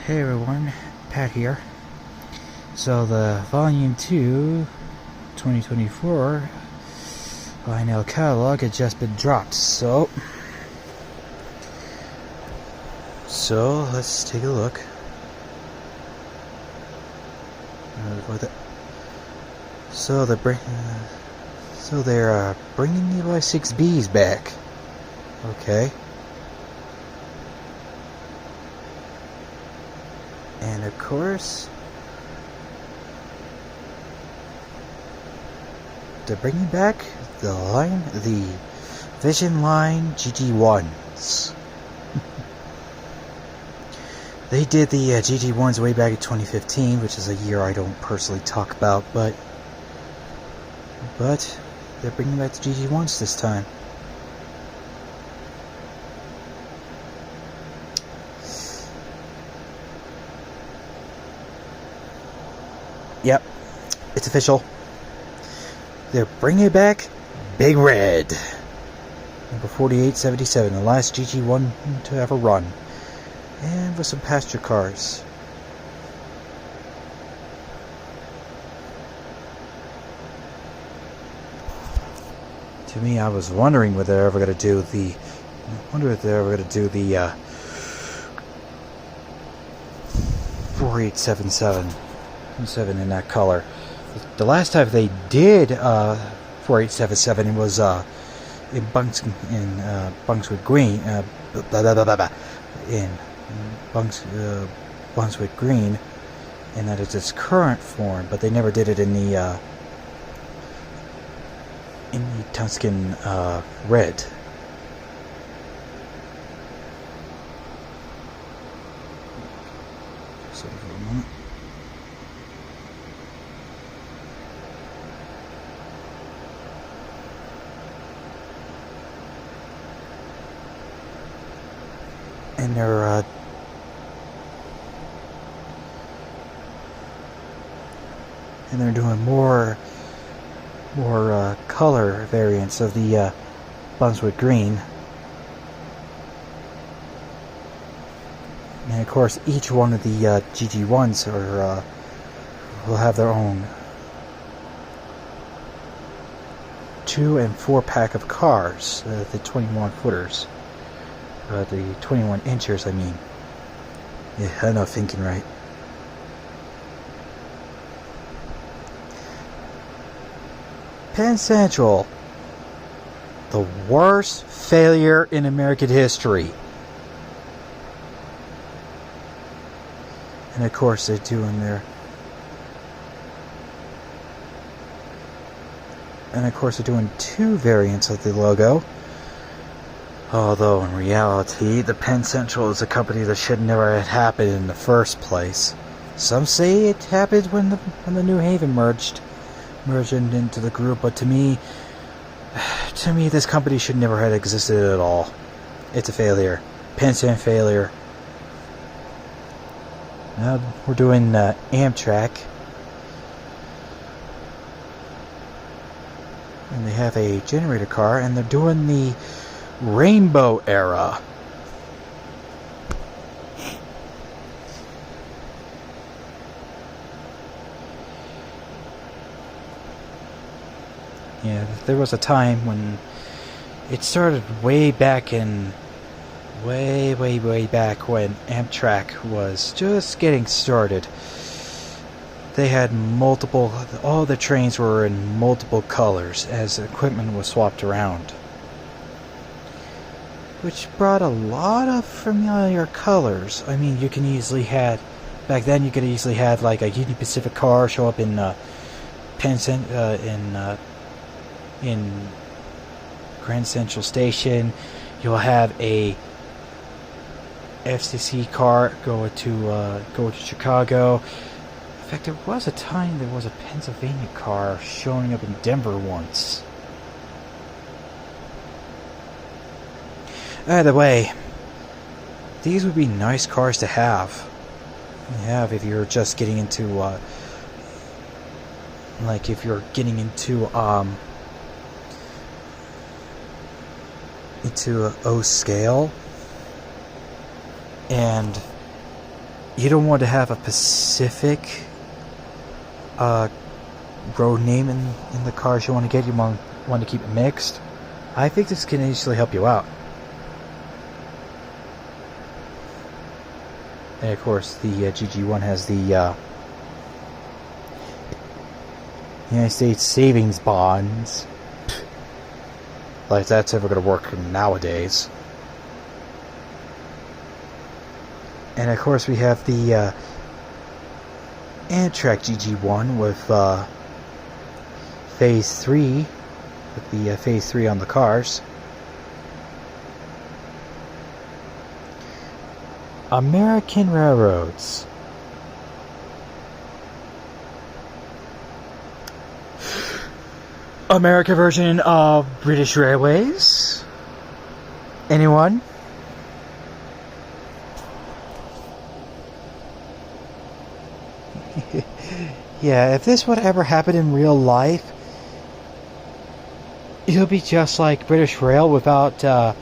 Hey everyone, Pat here. So the Volume 2 2024 vinyl catalog had just been dropped, so let's take a look. So they're bringing the Y6Bs back. Okay. And of course, they're bringing back the Vision Line GG1s. They did the GG1s way back in 2015, which is a year I don't personally talk about, but they're bringing back the GG1s this time. Yep, it's official. They're bringing back Big Red. Number 4877, the last GG1 to ever run. And with some passenger cars. To me, I was wondering whether they're ever going to do the 4877 in that color. The last time they did 4877 was in bunks with green, bunks with green, and that is its current form. But they never did it in the Tuscan red. So for a moment. And they're doing more color variants of the Brunswick green. And of course, each one of the GG1s will have their own 2 and 4 pack of cars, the 21 footers. The 21 inchers, I mean. Yeah, I'm not thinking right. Penn Central. The worst failure in American history. And of course they're doing their... And of course they're doing 2 variants of the logo. Although in reality, the Penn Central is a company that should never have happened in the first place. Some say it happened when the New Haven merged into the group, but to me, this company should never have existed at all. It's a failure. Penn Central failure. Now we're doing Amtrak, and they have a generator car, and they're doing the Rainbow era. Yeah, there was a time when it started way back when Amtrak was just getting started. They had all the trains were in multiple colors as equipment was swapped around, which brought a lot of familiar colors. I mean, back then you could easily have like a Union Pacific car show up in in Grand Central Station. You'll have a FCC car go to Chicago. In fact, there was a time there was a Pennsylvania car showing up in Denver once. Either way, these would be nice cars to have. If you're just getting into into O scale and you don't want to have a specific road name in the cars you want to get. You want to keep it mixed. I think this can easily help you out. And of course, the GG1 has the United States savings bonds. Like that's ever going to work nowadays. And of course, we have the Amtrak GG1 with Phase 3, with the Phase 3 on the cars. American Railroads. American version of British Railways. Anyone? Yeah, if this would ever happen in real life, it'll be just like British Rail without the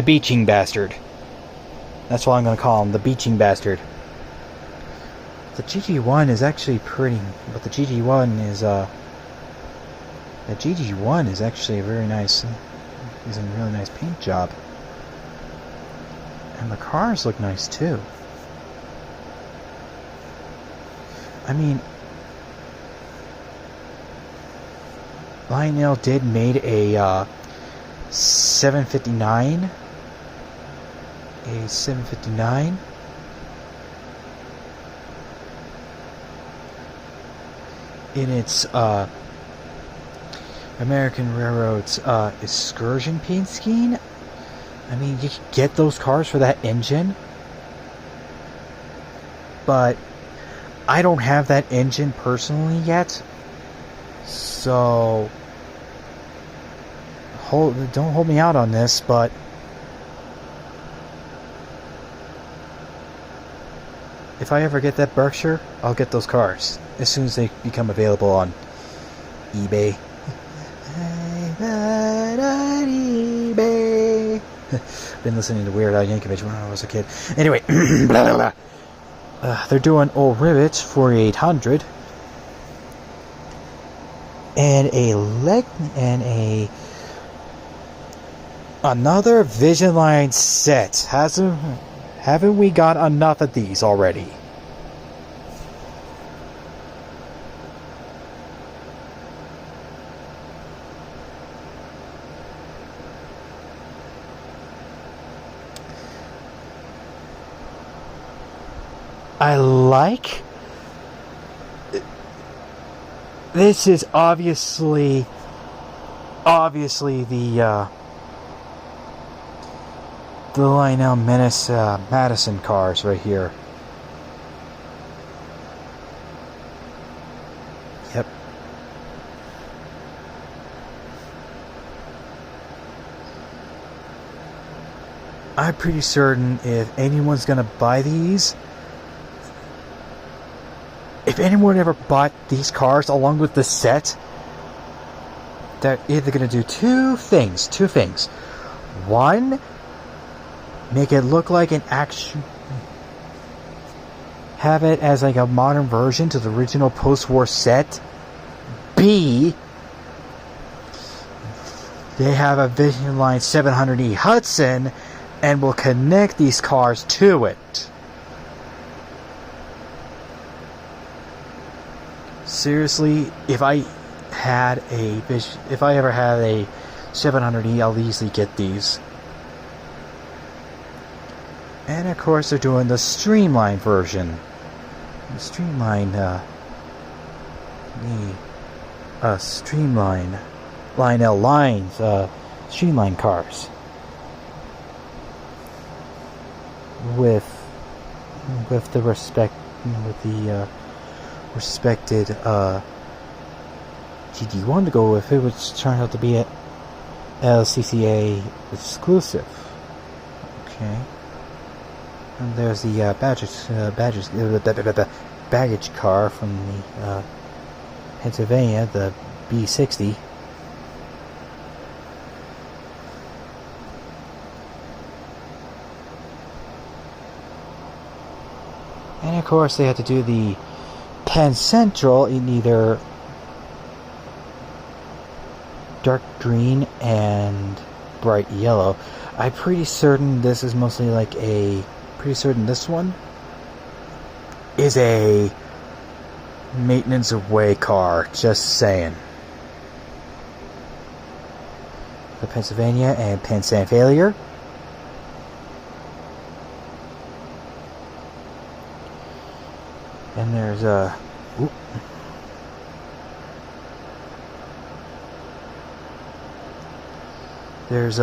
beaching bastard. That's what I'm going to call him, the beaching bastard. The GG1 is actually pretty, but the GG1 is actually a very nice, is a really nice paint job. And the cars look nice too. I mean, Lionel did made a 759. A 759. In its American Railroads excursion paint scheme. I mean, you can get those cars for that engine, but I don't have that engine personally yet, so don't hold me out on this, but if I ever get that Berkshire, I'll get those cars as soon as they become available on eBay. eBay. Been listening to Weird Al Yankovic when I was a kid. Anyway, blah, blah, blah. They're doing old rivets 4800 and another Vision Line set. Haven't we got enough of these already? I like. This is obviously the Lionel Menace Madison cars right here. Yep. I'm pretty certain if anyone's gonna buy these, if anyone ever bought these cars along with the set, they're either gonna do two things. One, make it look like an action, have it as like a modern version to the original post-war set. B, they have a Vision Line 700E Hudson and will connect these cars to it. Seriously, if I ever had a 700E, I'll easily get these. And of course, they're doing the Streamline version. The Streamline, Streamline, Lionel Lines, Streamline cars. With the respected GG1 to go with it, which turned out to be a LCCA exclusive. Okay. And there's the baggage car from the Pennsylvania, the B60. course, they had to do the Penn Central in either dark green and bright yellow. I'm pretty certain this is mostly like pretty certain this one is a maintenance away car. Just saying. The Pennsylvania and Penn San failure. And there's a there's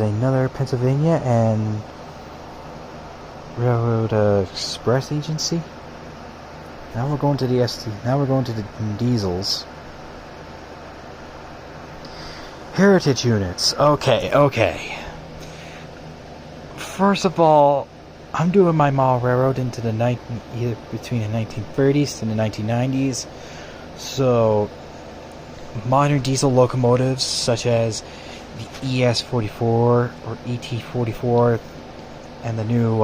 another Pennsylvania and Railroad Express Agency. Now we're going to the Now we're going to the diesels. Heritage units. Okay. First of all, I'm doing my model railroad into the either between the 1930s and the 1990s. So modern diesel locomotives such as the ES44 or ET44 and the new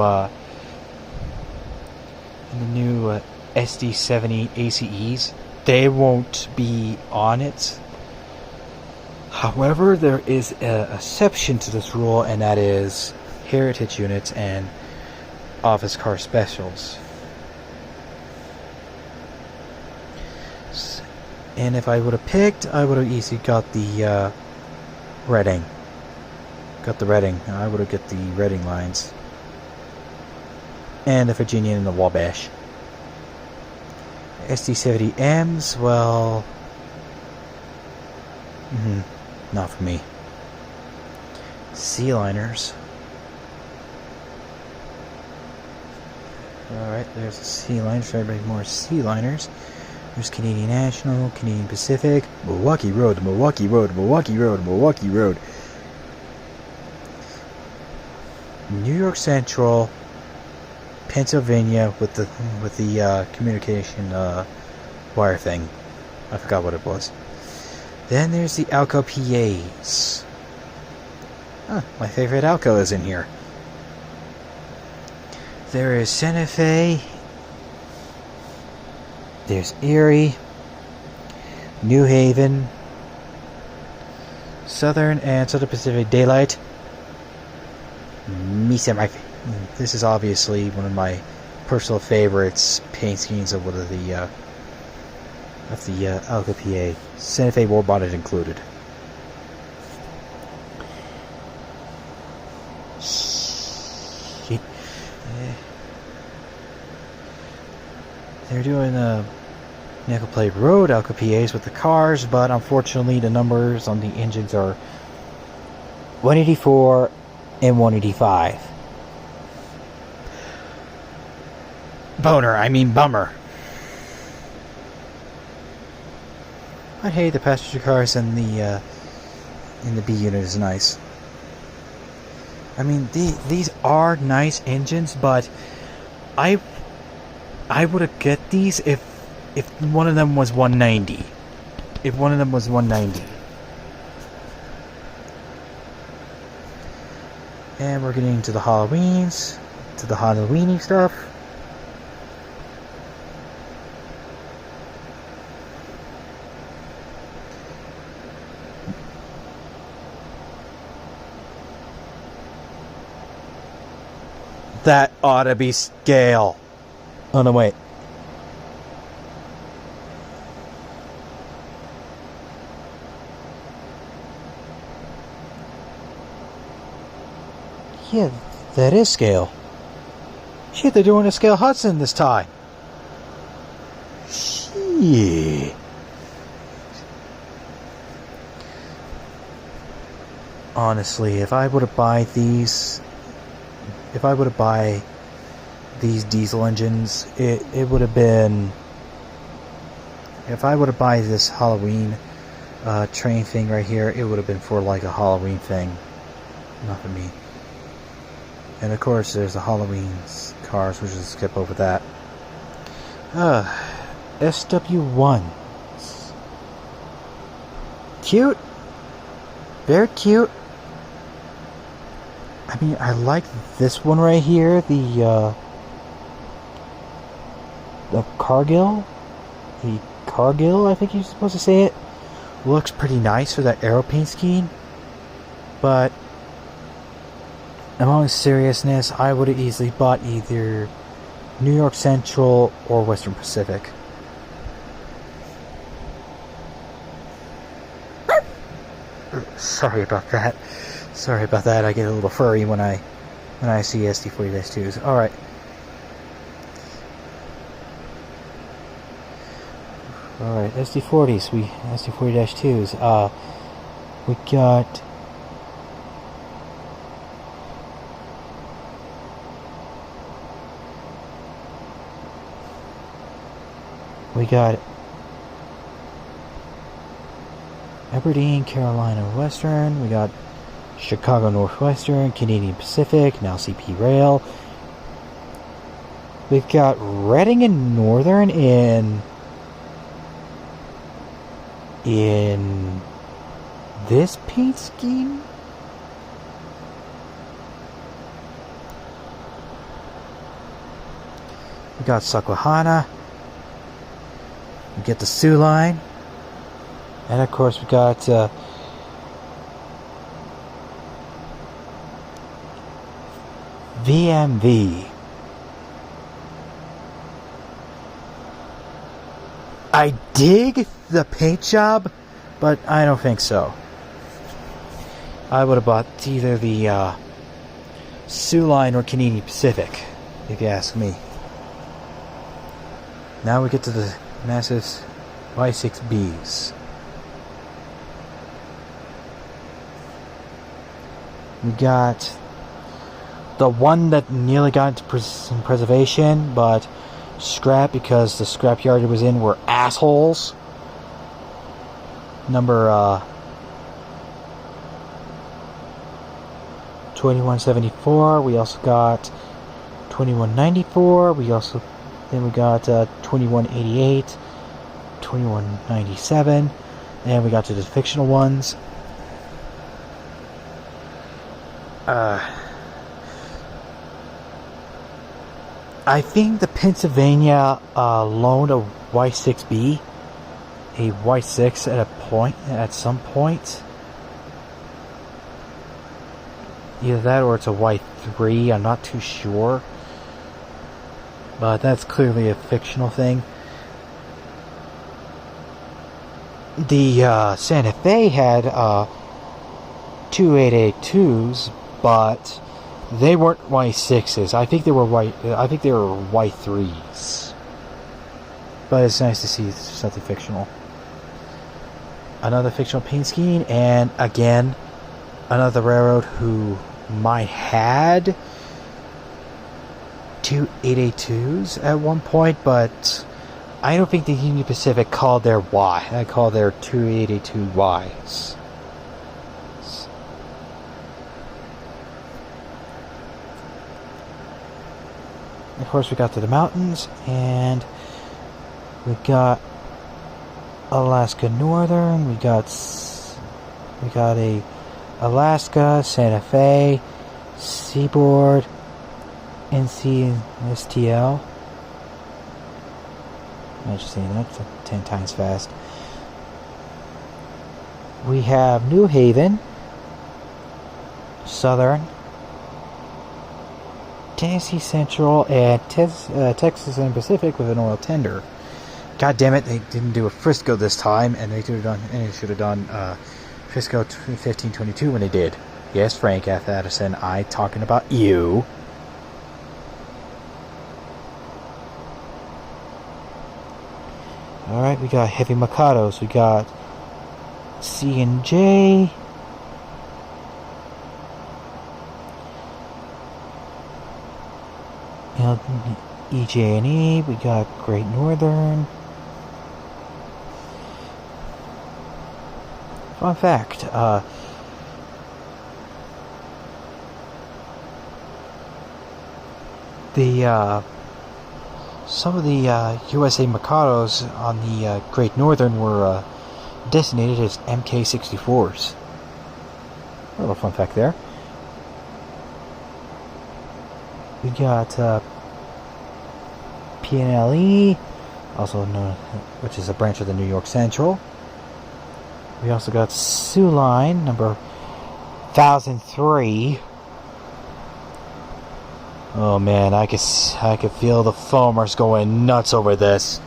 SD70 ACEs, they won't be on it. However, there is an exception to this rule, and that is heritage units and office car specials. And if I would have picked, I would have easily got the Reading. Got the Reading. I would have got the Reading lines. And the Virginia and the Wabash. SD70Ms, well... not for me. Sea-liners. Alright, there's a Sea-liner. So everybody more Sea-liners. There's Canadian National, Canadian Pacific, Milwaukee Road, Milwaukee Road, Milwaukee Road, Milwaukee Road. New York Central, Pennsylvania with the communication wire thing. I forgot what it was. Then there's the Alco PAs. My favorite Alco is in here. There is Santa Fe. There's Erie, New Haven, Southern and Southern Pacific Daylight. This is obviously one of my personal favorites. Paint schemes of one of the Alco PA. Santa Fe war bonnet included. Shit. They're doing Nickel Plate Road Alco PAs with the cars, but unfortunately the numbers on the engines are 184 and 185. Bummer. But hey, the passenger cars in the B unit is nice. I mean, these are nice engines, but I would have get these if one of them was 190. If one of them was 190. And we're getting into the Halloweens, to the Halloweeny stuff. That ought to be scale. Oh no, wait. Yeah, that is scale. Shit, they're doing a scale Hudson this time. Shit. Honestly, if I were to buy these diesel engines, it would have been, if I were to buy this Halloween train thing right here, it would have been for like a Halloween thing, not for me. And of course there's the Halloween cars, we'll just skip over that. SW1. Cute. Very cute. I mean, I like this one right here, the Cargill, I think you're supposed to say it. Looks pretty nice for that aero paint scheme, but among seriousness, I would have easily bought either New York Central or Western Pacific. Sorry about that. I get a little furry when I see SD40-2s. Alright. Alright, SD40s, SD40-2s. We got Aberdeen, Carolina Western, we got Chicago Northwestern, Canadian Pacific, now CP Rail. We've got Reading and Northern in this paint scheme. We got Susquehanna. We get the Soo Line. And of course we got VMV. I dig the paint job, but I don't think so. I would have bought either the Soo Line or Canadian Pacific, if you ask me. Now we get to the massive Y6Bs. We got the one that nearly got into preservation, but scrap because the scrapyard it was in were assholes. Number 2174. We also got 2194. Then we got 2188, 2197, and we got to the fictional ones. I think the Pennsylvania loaned a Y6B, a Y6 at some point. Either that or it's a Y3. I'm not too sure, but that's clearly a fictional thing. The Santa Fe had 2882s, but they weren't Y6s. I think they were Y3s. But it's nice to see something fictional. Another fictional paint scheme, and again, another railroad who might had 2882s at one point, but I don't think the Union Pacific called their Y. I call their 2882Ys. Of course, we got to the mountains, and we got Alaska Northern. We got a Alaska, Santa Fe, Seaboard, NC, and STL. I'm just saying that 10 times fast. We have New Haven, Southern, Tennessee Central, and Texas and Pacific with an oil tender. God damn it, they didn't do a Frisco this time, and they should have done Frisco 1522 when they did. Yes, Frank F. Addison, I talking about you. Alright, we got Heavy Mikados, we got C&J, EJ&E, we got Great Northern. Fun fact, some of the USA Mikados on the Great Northern were designated as MK64s. A little fun fact there. We got PNLE, also known, which is a branch of the New York Central. We also got Soo Line, number 1003. Oh man, I could feel the foamers going nuts over this.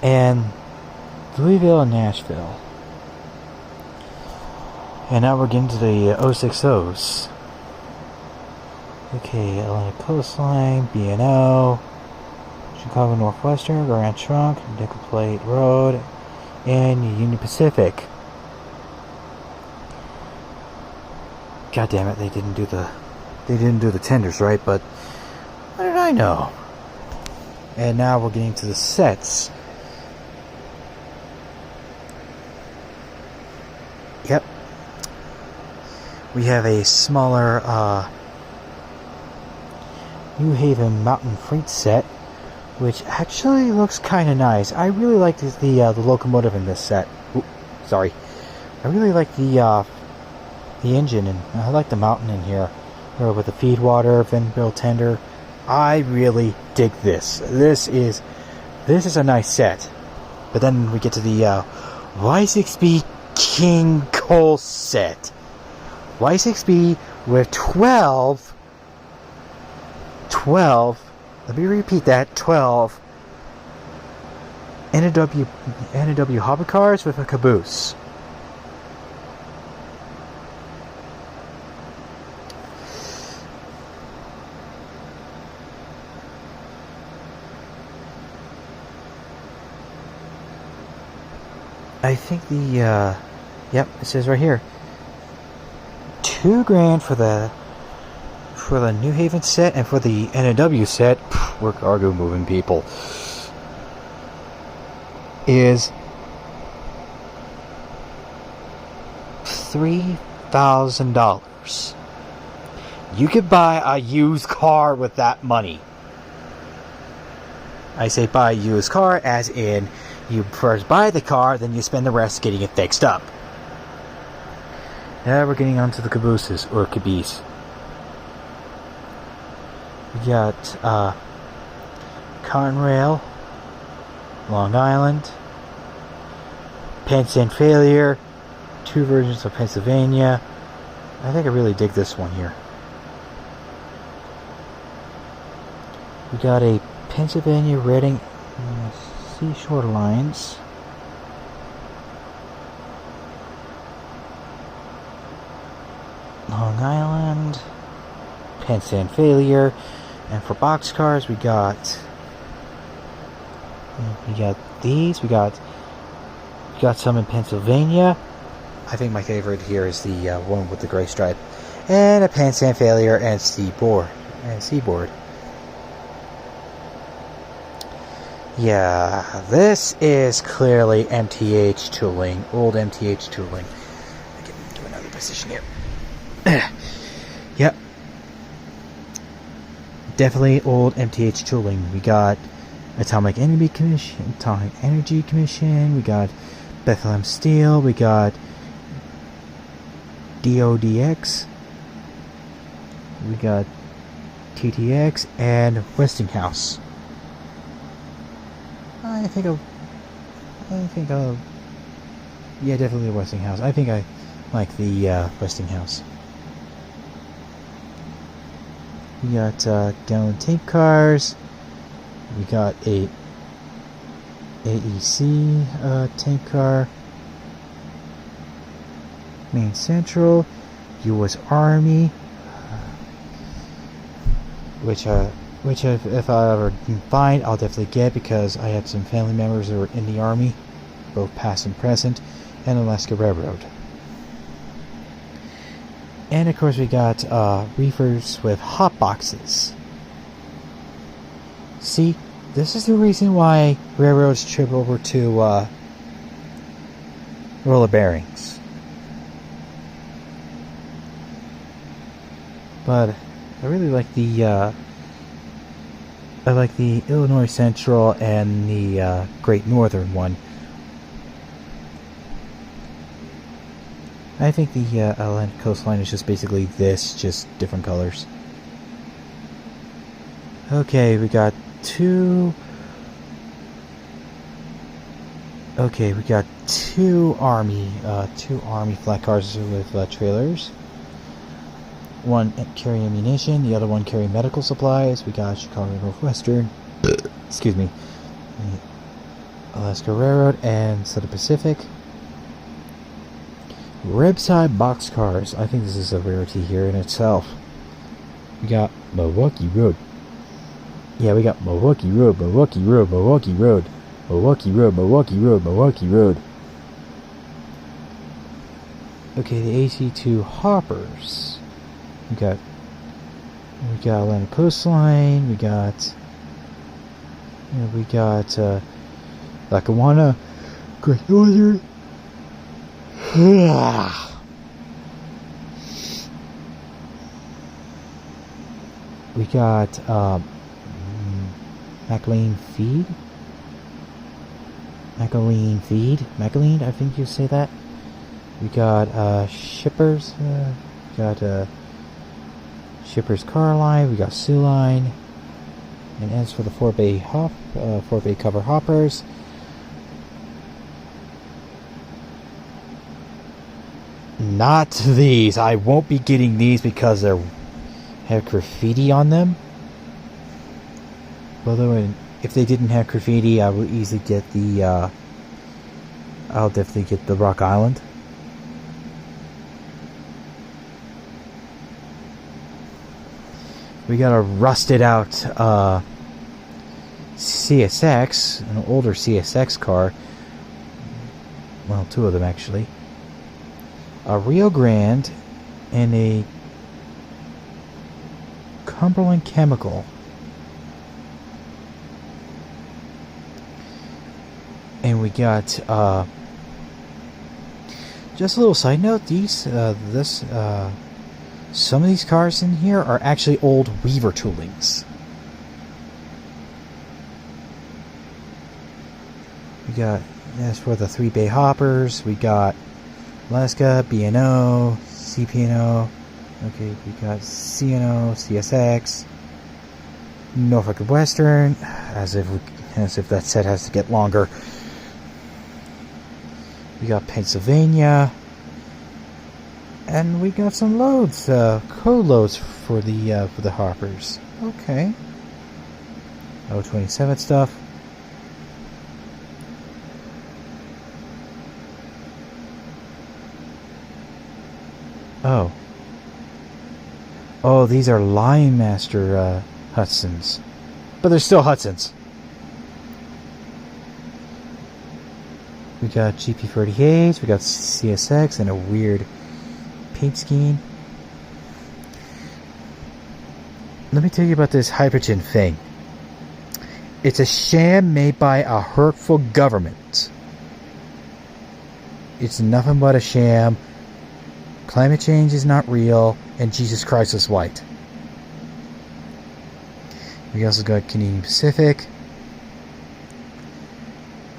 And Louisville and Nashville. And now we're getting to the 060s. Okay, Atlantic Coastline, B&O, Chicago Northwestern, Grand Trunk, Nickel Plate Road, and Union Pacific. God damn it, they didn't do the tenders right, but what did I know? And now we're getting to the sets. Yep. We have a smaller New Haven Mountain Freight set, which actually looks kind of nice. I really like the locomotive in this set. Ooh, sorry. I really like the engine, and I like the mountain in here with the feed water, Vanderbilt tender. I really dig this. This is a nice set. But then we get to the Y6B King Cole set. Y6B with 12, let me repeat that, 12 NW hopper cars with a caboose. I think yep, it says right here, $2,000 for the New Haven set, and for the NW set, we're cargo moving people, is $3,000. You could buy a used car with that money. I say buy a used car as in you first buy the car, then you spend the rest getting it fixed up. Now we're getting onto the cabooses, or caboose. We got Conrail, Long Island, Penn and Failure, two versions of Pennsylvania. I think I really dig this one here. We got a Pennsylvania Reading Seashore Lines. Long Island, Penn and Failure. And for boxcars, we got these. We got some in Pennsylvania. I think my favorite here is the one with the gray stripe, and a Penn and Failure and Seaboard. Yeah, this is clearly MTH tooling, old MTH tooling. Get into another position here. Yep. Definitely old MTH tooling. We got Atomic Energy Commission, we got Bethlehem Steel, we got DODX, we got TTX, and Westinghouse. Yeah, definitely the Westinghouse. I think I like the Westinghouse. We got gallon tank cars. We got a AEC tank car. Main Central, U.S. Army, which if I ever find, I'll definitely get, because I have some family members that were in the Army, both past and present, and Alaska Railroad. And of course we got reefers with hot boxes. See, this is the reason why railroads trip over to roller bearings. But I really like the Illinois Central and the Great Northern one. I think the Atlantic Coastline is just basically this, just different colors. Okay, we got two. Okay, we got two army flat cars with trailers. One carry ammunition, the other one carry medical supplies. We got Chicago Northwestern, excuse me, Alaska Railroad, and Southern Pacific. Ribside boxcars. I think this is a rarity here in itself. We got Milwaukee Road. Yeah, we got Milwaukee Road, Milwaukee Road, Milwaukee Road, Milwaukee Road, Milwaukee Road, Milwaukee Road. Okay, the AC2 hoppers. We got Atlantic Coastline. We got Lackawanna, Great Northern. We got McLean Feed. McLean, I think you say that. We got Shippers. We got Shippers Car Line. We got Sioux Line. And as for the 4-bay cover hoppers, not these. I won't be getting these because they have graffiti on them. Although if they didn't have graffiti, I would easily get the I'll definitely get the Rock Island. We got a rusted out CSX, an older CSX car. Well, two of them actually. A Rio Grande and a Cumberland Chemical. And we got just a little side note, some of these cars in here are actually old Weaver toolings. We got, as for the 3-bay hoppers, we got Alaska, B&O, CP&O. Okay, we got CNO, CSX, Norfolk Western, as if that set has to get longer. We got Pennsylvania, and we got some loads, code loads for the hoppers. Okay. 027 stuff. Oh, these are Line Master Hudsons, but they're still Hudsons. We got GP38s, we got CSX, and a weird paint scheme. Let me tell you about this hydrogen thing. It's a sham made by a hurtful government. It's nothing but a sham. Climate change is not real, and Jesus Christ is white. We also got Canadian Pacific.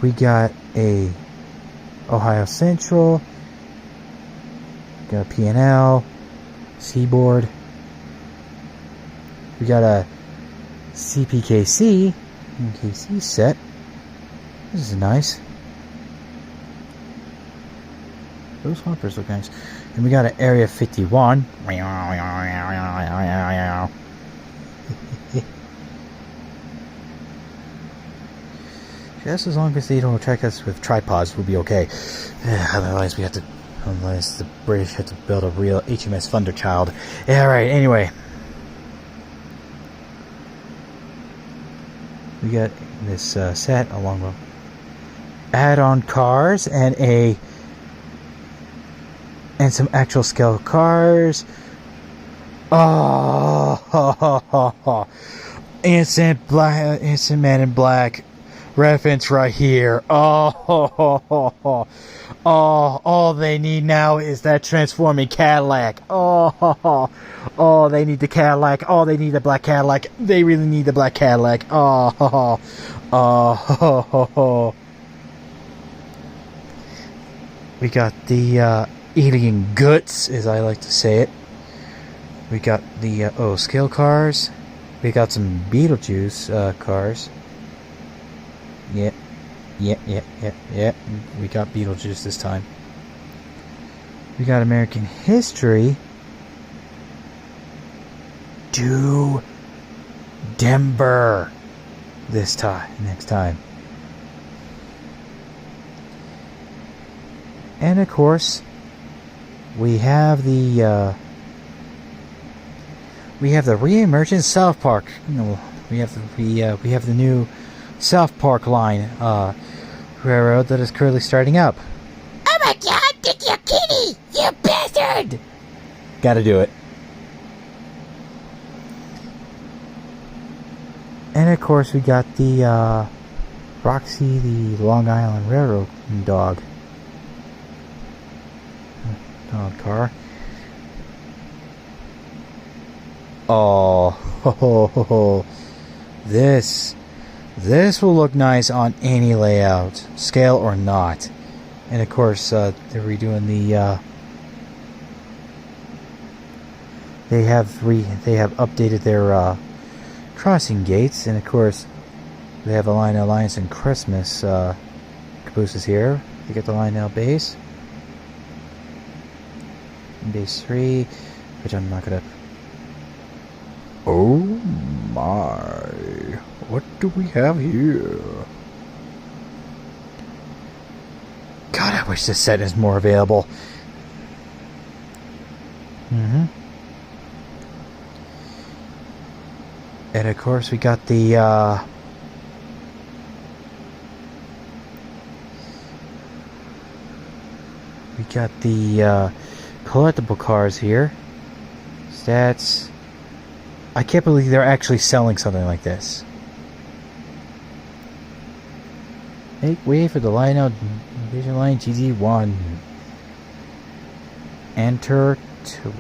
We got a Ohio Central. We got a P&L, Seaboard. We got a CPKC set. This is nice. Those hoppers look nice. And we got an Area 51. Just as long as they don't attack us with tripods, we'll be okay. Otherwise the British had to build a real HMS Thunderchild. Alright, anyway. We got this set along with add-on cars and some actual scale cars. Oh, instant Man in Black reference right here. Oh, all they need now is that transforming Cadillac. Oh, they need the Cadillac. Oh, they need the black Cadillac. They really need the black Cadillac. We got the alien guts, as I like to say it. We got the scale cars. We got some Beetlejuice cars. Yeah. We got Beetlejuice this time. We got American History. Do Denver next time. And of course, we have the re-emergent South Park. We have the new South Park line railroad that is currently starting up. Oh my God, Dickie a kitty! You bastard! Gotta do it. And of course, we got the Roxy, the Long Island Railroad dog car. Oh, this will look nice on any layout, scale or not. And of course, they're redoing the. They have updated their crossing gates, and of course, they have a Lionel Alliance and Christmas cabooses here. You get the Lionel base, base 3, which I'm not gonna. Oh my! What do we have here? God, I wish this set is more available. And of course, we got the collectible cars here. Stats. I can't believe they're actually selling something like this. Make way for the Lionel Division Line GZ1. Enter to.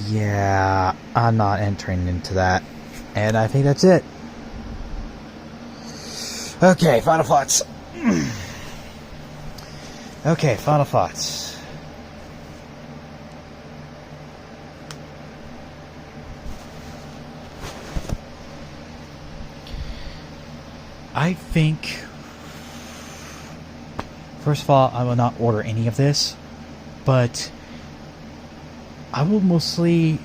Yeah, I'm not entering into that. And I think that's it. Okay, final thoughts. Okay, final thoughts. I think, first of all, I will not order any of this, but I will mostly,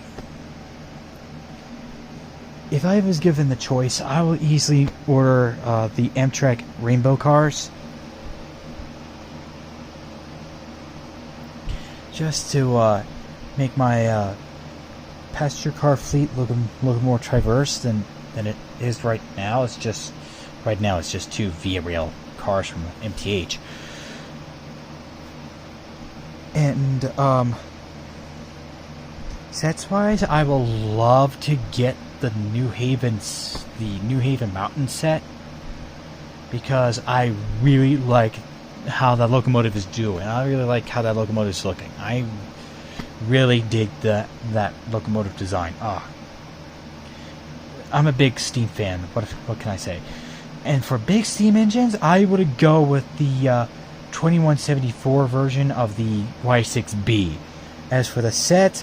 if I was given the choice, I will easily order the Amtrak Rainbow cars. Just to make my passenger car fleet look more diverse than it is right now. It's just two Via Rail cars from MTH. And sets wise, I will love to get the New Haven Mountain set, because I really like how that locomotive is doing. I really like how that locomotive is looking. I really dig that locomotive design. I'm a big steam fan. What can I say? And for big steam engines, I would go with the 2174 version of the Y6B. As for the set,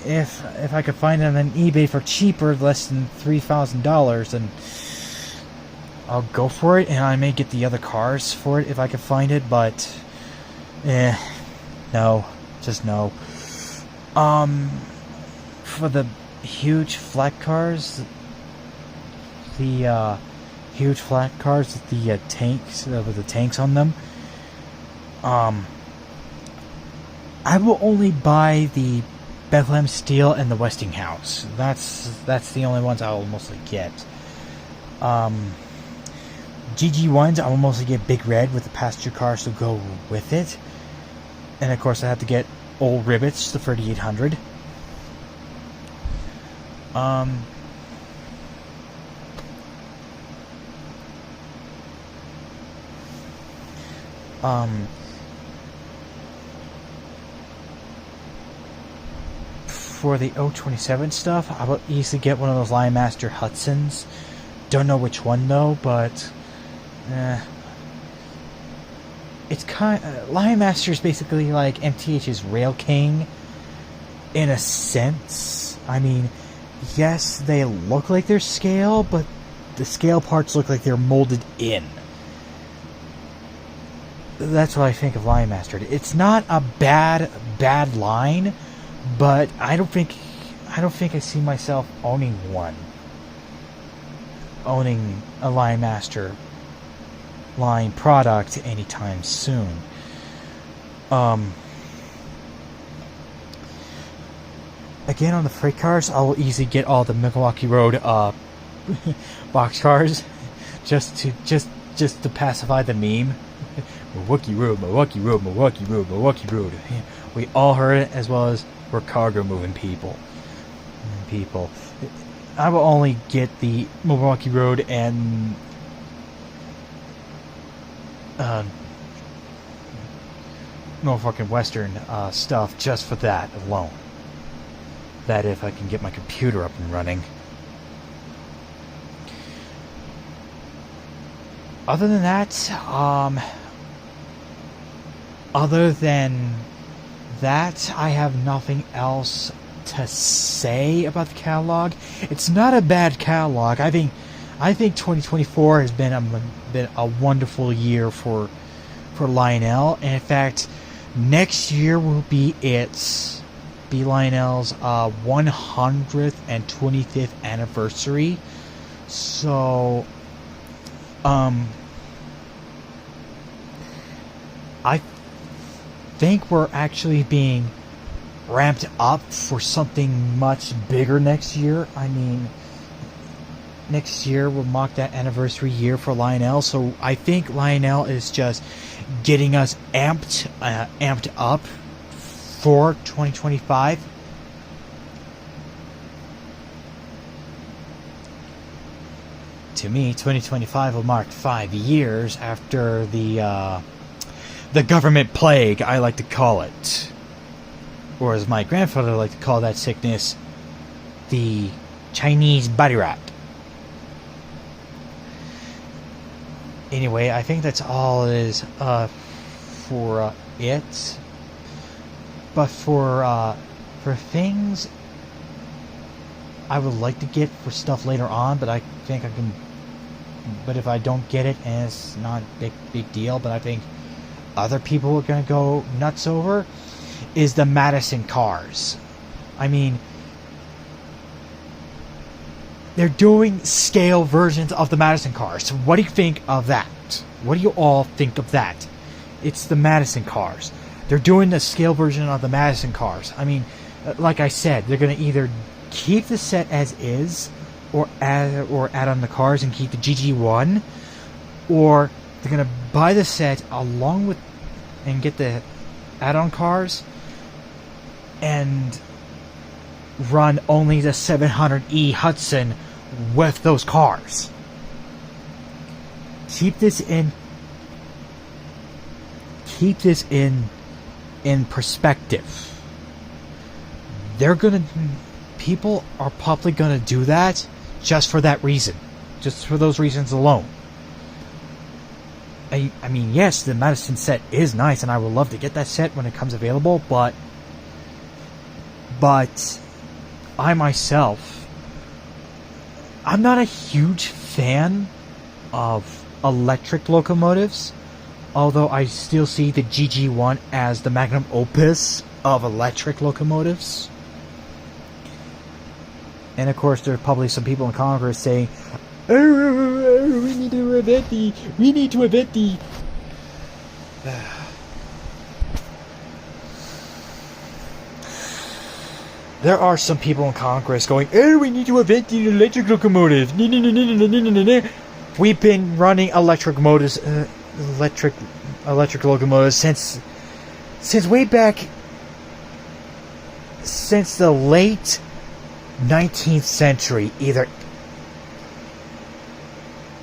if I could find it on eBay for cheaper, less than $3,000, then I'll go for it, and I may get the other cars for it if I can find it, but no, just no. For the huge flat cars, the tanks with the tanks on them, I will only buy the Bethlehem Steel and the Westinghouse. That's the only ones I will mostly get. GG1s, I will mostly get Big Red with the passenger cars to go with it. And of course I have to get Old Ribbits, the 3800. For the 027 stuff, I will easily get one of those Lion Master Hudsons don't know which one though, but it's Lion Master is basically like MTH's Rail King in a sense. I mean, yes, they look like they're scale, but the scale parts look like they're molded in. That's what I think of Lion Master. It's not a bad line, but I don't think I see myself owning one. Owning a Lion Master line product anytime soon. Again, on the freight cars, I will easily get all the Milwaukee Road box cars just to pacify the meme. Milwaukee Road, Milwaukee Road, Milwaukee Road, Milwaukee Road. We all heard it, as well as we're cargo moving people. I will only get the Milwaukee Road and Norfolk and Western stuff just for that alone. That if I can get my computer up and running. Other than that, I have nothing else to say about the catalog. It's not a bad catalog. I think 2024 has been a wonderful year for Lionel. And in fact, next year will be Lionel's 125th anniversary. So, I think we're actually being ramped up for something much bigger next year. I mean, next year will mark that anniversary year for Lionel. So I think Lionel is just getting us amped up for 2025. To me, 2025 will mark 5 years after the government plague, I like to call it. Or as my grandfather liked to call that sickness, the Chinese body rat. Anyway, I think that's all it is for it. But for things I would like to get for stuff later on, but I think I can. But if I don't get it, and it's not a big deal, but I think other people are going to go nuts over, is the Madison cars. I mean, they're doing scale versions of the Madison cars. So what do you think of that? What do you all think of that? It's the Madison cars. They're doing the scale version of the Madison cars. I mean, like I said, they're going to either keep the set as is, or add on the cars and keep the GG1, or they're going to buy the set along with and get the add-on cars and run only the 700E Hudson with those cars. Keep this in perspective. People are probably gonna do that just for that reason, just for those reasons alone. I mean, yes, the Madison set is nice, and I would love to get that set when it comes available, but I myself, I'm not a huge fan of electric locomotives, although I still see the GG1 as the magnum opus of electric locomotives. And of course, there are probably some people in Congress saying, "Oh, we need to invent the." There are some people in Congress going, "Oh, we need to invent the electric locomotive." We've been running electric locomotives since way back, since the late 19th century, either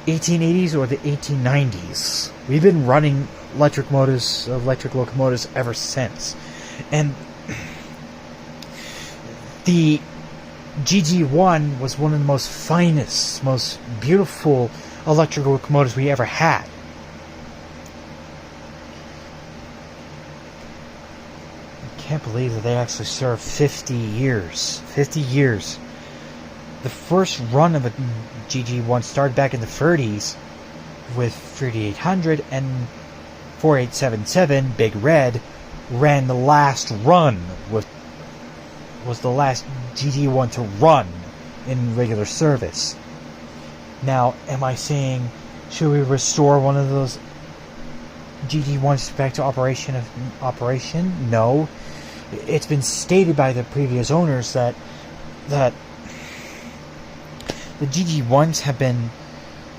1880s or the 1890s. We've been running electric locomotives ever since. And the GG1 was one of the most finest, most beautiful electric locomotives we ever had. I can't believe that they actually served 50 years. 50 years. The first run of a GG1 started back in the 30s with 3800, and 4877 Big Red ran the last run was the last GG1 to run in regular service. Now, am I saying should we restore one of those GG1s back to operation? No. It's been stated by the previous owners that the GG1s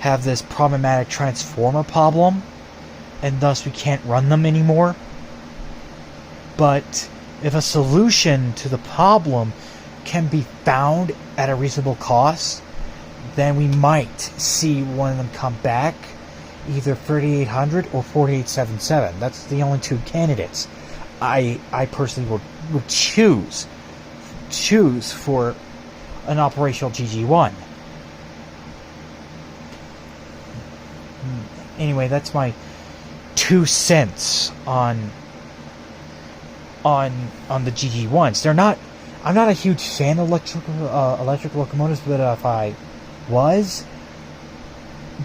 have this problematic transformer problem, and thus we can't run them anymore. But if a solution to the problem can be found at a reasonable cost, then we might see one of them come back, either 3800 or 4877. That's the only two candidates I personally would choose for an operational GG1. Anyway, that's my 2 cents on the GG1s. I'm not a huge fan of electric locomotives, but if I was,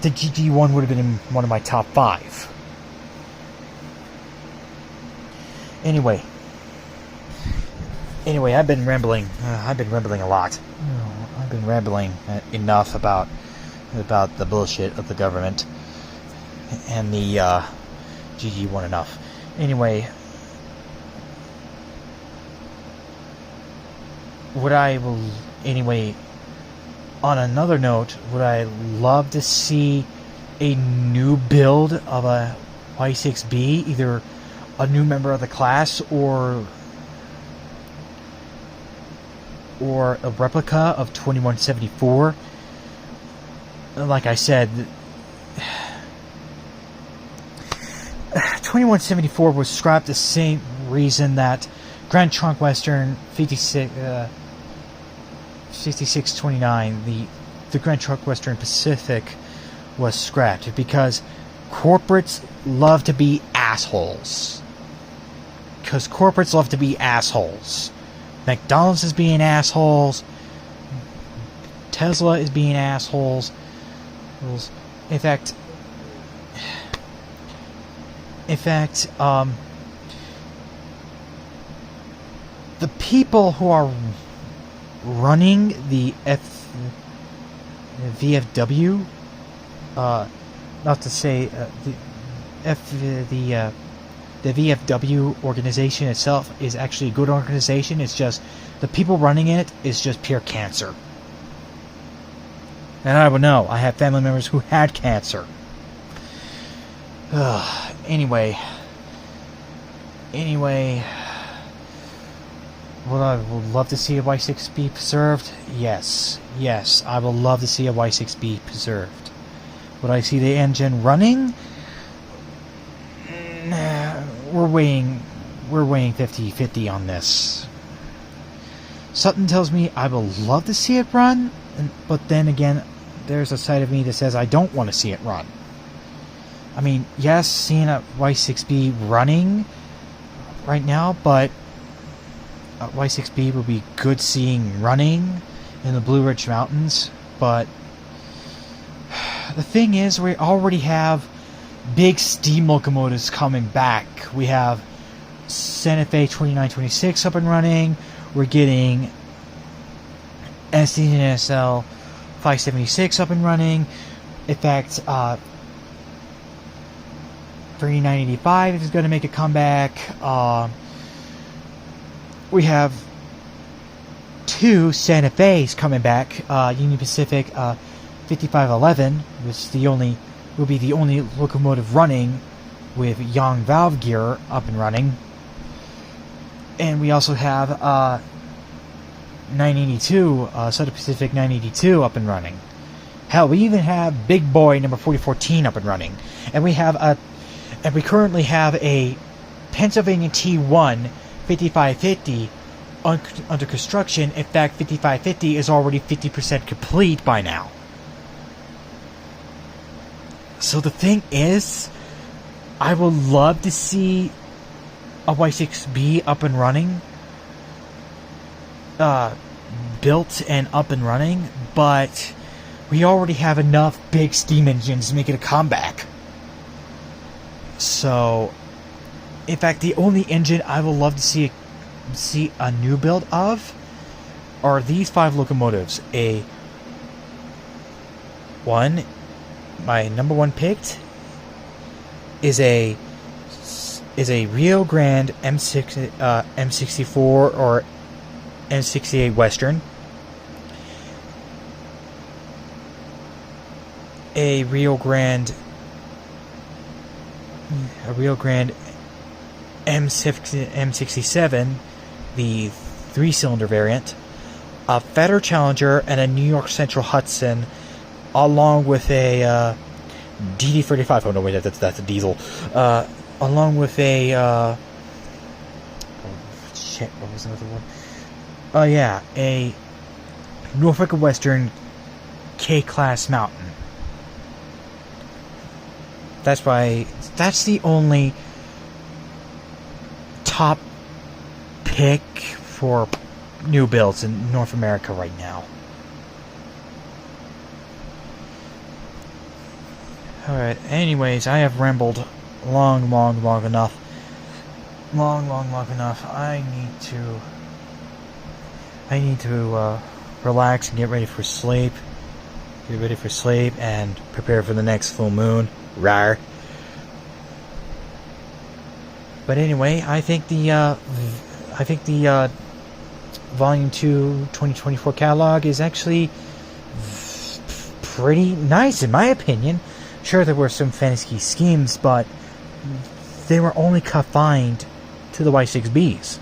the GG1 would have been in one of my top 5. Anyway, I've been rambling a lot. I've been rambling enough about the bullshit of the government and the GG1 enough. Anyway, on another note, would I love to see a new build of a Y6B, either a new member of the class or a replica of 2174. Like I said, 2174 was scrapped the same reason that Grand Trunk Western 5629, the Grand Trunk Western Pacific, was scrapped because corporates love to be assholes. McDonald's is being assholes. Tesla is being assholes. In fact, the people who are running the VFW, not to say the VFW organization itself is actually a good organization. It's just the people running it is just pure cancer. And I would know. I have family members who had cancer. Anyway, would I love to see a Y6B preserved? Yes, I would love to see a Y6B preserved. Would I see the engine running? Nah, we're weighing 50-50 on this. Something tells me I would love to see it run, but then again, there's a side of me that says I don't want to see it run. I mean, yes, seeing a Y6B running right now, but Y6B would be good seeing running in the Blue Ridge Mountains. But the thing is, we already have big steam locomotives coming back. We have Santa Fe 2926 up and running. We're getting SDNSL 576 up and running. In fact, 3985 is going to make a comeback. We have 2 Santa Fe's coming back. Union Pacific 5511, which will be the only locomotive running with Yang valve gear up and running. And we also have 982, Southern Pacific 982 up and running. Hell, we even have Big Boy number 4014 up and running. And we currently have a Pennsylvania T1 5550 under construction. In fact, 5550 is already 50% complete by now. So the thing is, I would love to see a Y6B up and running, built and up and running, but we already have enough big steam engines to make it a comeback. So, in fact, the only engine I would love to see a new build of are these 5 locomotives. My number one picked is a Rio Grande M64 or M68 Western, a Rio Grande M67, the 3-cylinder variant, a Fetter Challenger, and a New York Central Hudson, along with a DD35. Oh no, wait, that's a diesel. Along with a what was another one? Oh yeah, a Norfolk Western K-Class Mountain. That's the only top pick for new builds in North America right now. Alright, anyways, I have rambled long enough. I need to relax and get ready for sleep. And prepare for the next full moon. Rawr. But anyway, I think the Volume 2 2024 catalog is actually pretty nice in my opinion. Sure, there were some fantasy schemes, but they were only confined to the Y6Bs.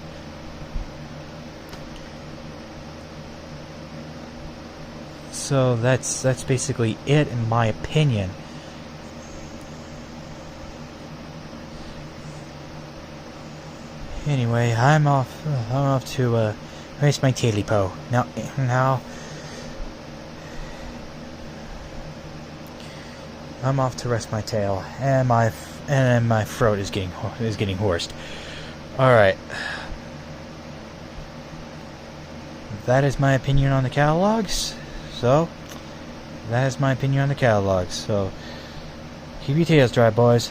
So that's basically it in my opinion. Anyway, I'm off to rest my taily po. Now I'm off to rest my tail, and my throat is getting hoarse. All right, that is my opinion on the catalogs. So keep your tails dry, boys.